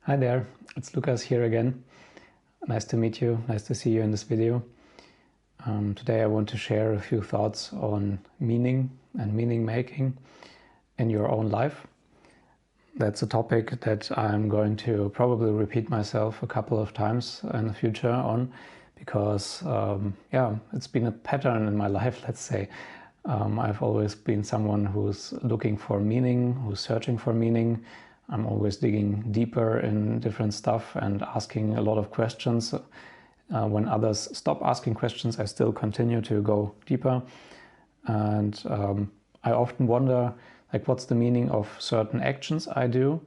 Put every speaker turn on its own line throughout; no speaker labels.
Hi there, it's Lukas here again. Nice to meet you, nice to see you in this video. Today I want to share a few thoughts on meaning and meaning making in your own life. That's a topic that I'm going to probably repeat myself a couple of times in the future on, because it's been a pattern in my life, let's say. I've always been someone who's looking for meaning, who's searching for meaning. I'm always digging deeper in different stuff and asking a lot of questions. When others stop asking questions, I still continue to go deeper. And I often wonder, like, what's the meaning of certain actions I do?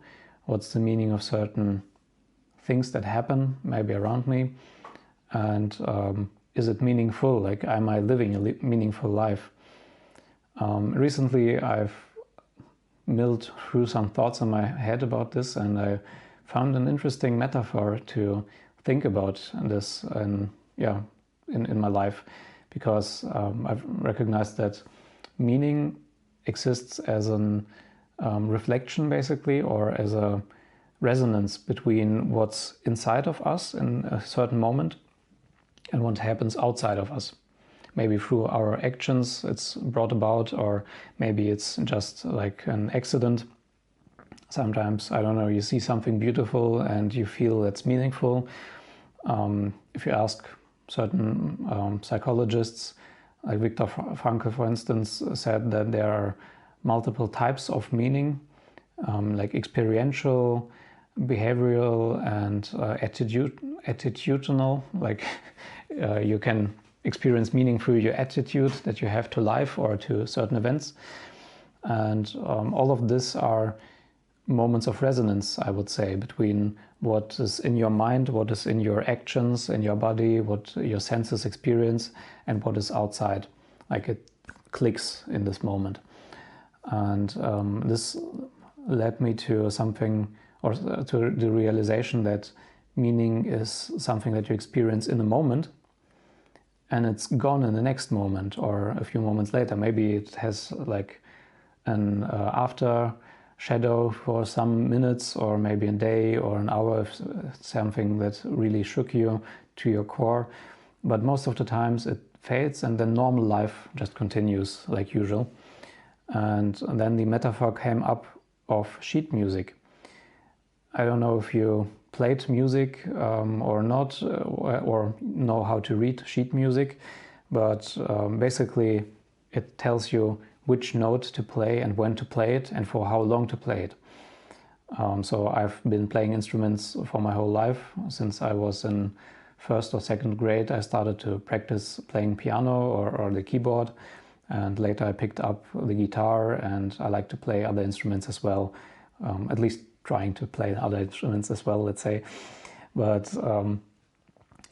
What's the meaning of certain things that happen, maybe around me? And is it meaningful? Like, am I living a meaningful life? Recently, I've milled through some thoughts in my head about this, and I found an interesting metaphor to think about this in my life, because I've recognized that meaning exists as an reflection, basically, or as a resonance between what's inside of us in a certain moment and what happens outside of us. Maybe through our actions it's brought about, or maybe it's just like an accident. Sometimes, I don't know, you see something beautiful and you feel it's meaningful. If you ask certain psychologists, like Viktor Frankl, for instance, said that there are multiple types of meaning, like experiential, behavioral, and attitudinal. Like you can experience meaning through your attitude that you have to life or to certain events. And all of this are moments of resonance, I would say, between what is in your mind, what is in your actions, in your body, what your senses experience, and what is outside. Like, it clicks in this moment. And this led me to something, or to the realization that meaning is something that you experience in a moment, and it's gone in the next moment or a few moments later. Maybe it has like an after shadow for some minutes, or maybe a day or an hour, something that really shook you to your core. But most of the times it fades, and then normal life just continues like usual. And then the metaphor came up of sheet music. I don't know if you played music or not, or know how to read sheet music, but basically it tells you which note to play and when to play it and for how long to play it. So I've been playing instruments for my whole life. Since I was in first or second grade, I started to practice playing piano or the keyboard, and later I picked up the guitar, and I like to play other instruments as well, at least trying to play other instruments as well, let's say. But so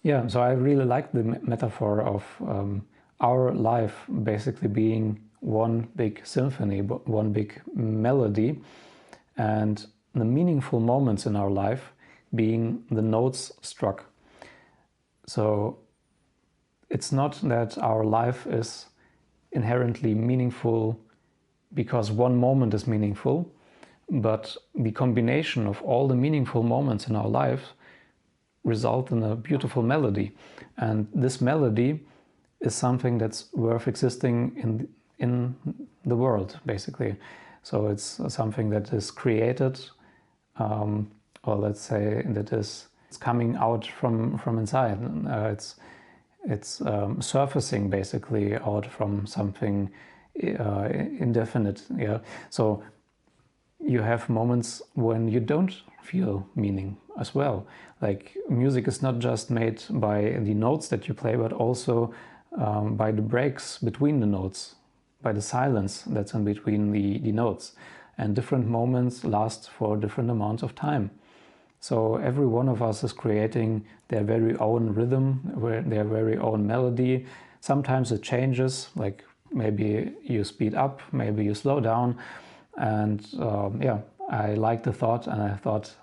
I really like the metaphor of our life basically being one big symphony, one big melody, and the meaningful moments in our life being the notes struck. So it's not that our life is inherently meaningful because one moment is meaningful, but the combination of all the meaningful moments in our life result in a beautiful melody. And this melody is something that's worth existing in the world, basically. So it's something that is created, or let's say that it's coming out from inside. It's surfacing basically out from something indefinite. Yeah. So you have moments when you don't feel meaning as well. Like, music is not just made by the notes that you play, but also by the breaks between the notes, by the silence that's in between the notes. And different moments last for different amounts of time. So every one of us is creating their very own rhythm, their very own melody. Sometimes it changes, like maybe you speed up, maybe you slow down. And I liked the thought, and I thought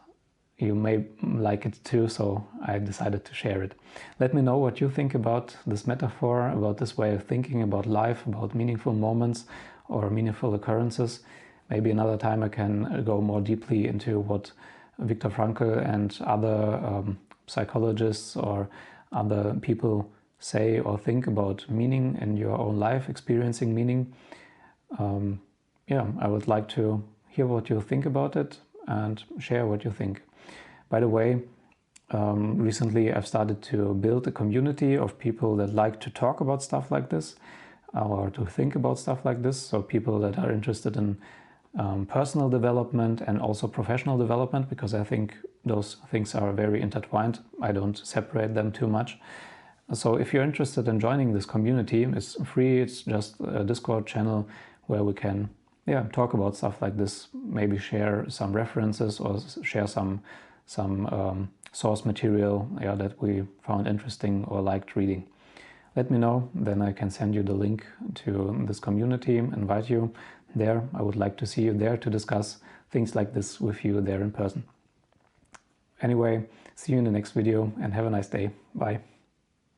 you may like it too, so I decided to share it. Let me know what you think about this metaphor, about this way of thinking about life, about meaningful moments or meaningful occurrences. Maybe another time I can go more deeply into what Viktor Frankl and other psychologists or other people say or think about meaning in your own life, experiencing meaning. Yeah, I would like to hear what you think about it and share what you think. By the way, recently I've started to build a community of people that like to talk about stuff like this or to think about stuff like this. So people that are interested in personal development and also professional development, because I think those things are very intertwined. I don't separate them too much. So if you're interested in joining this community, it's free. It's just a Discord channel where we can talk about stuff like this, maybe share some references or share some source material that we found interesting or liked reading. Let me know, then I can send you the link to this community, invite you there. I would like to see you there to discuss things like this with you there in person. Anyway, see you in the next video and have a nice day. Bye.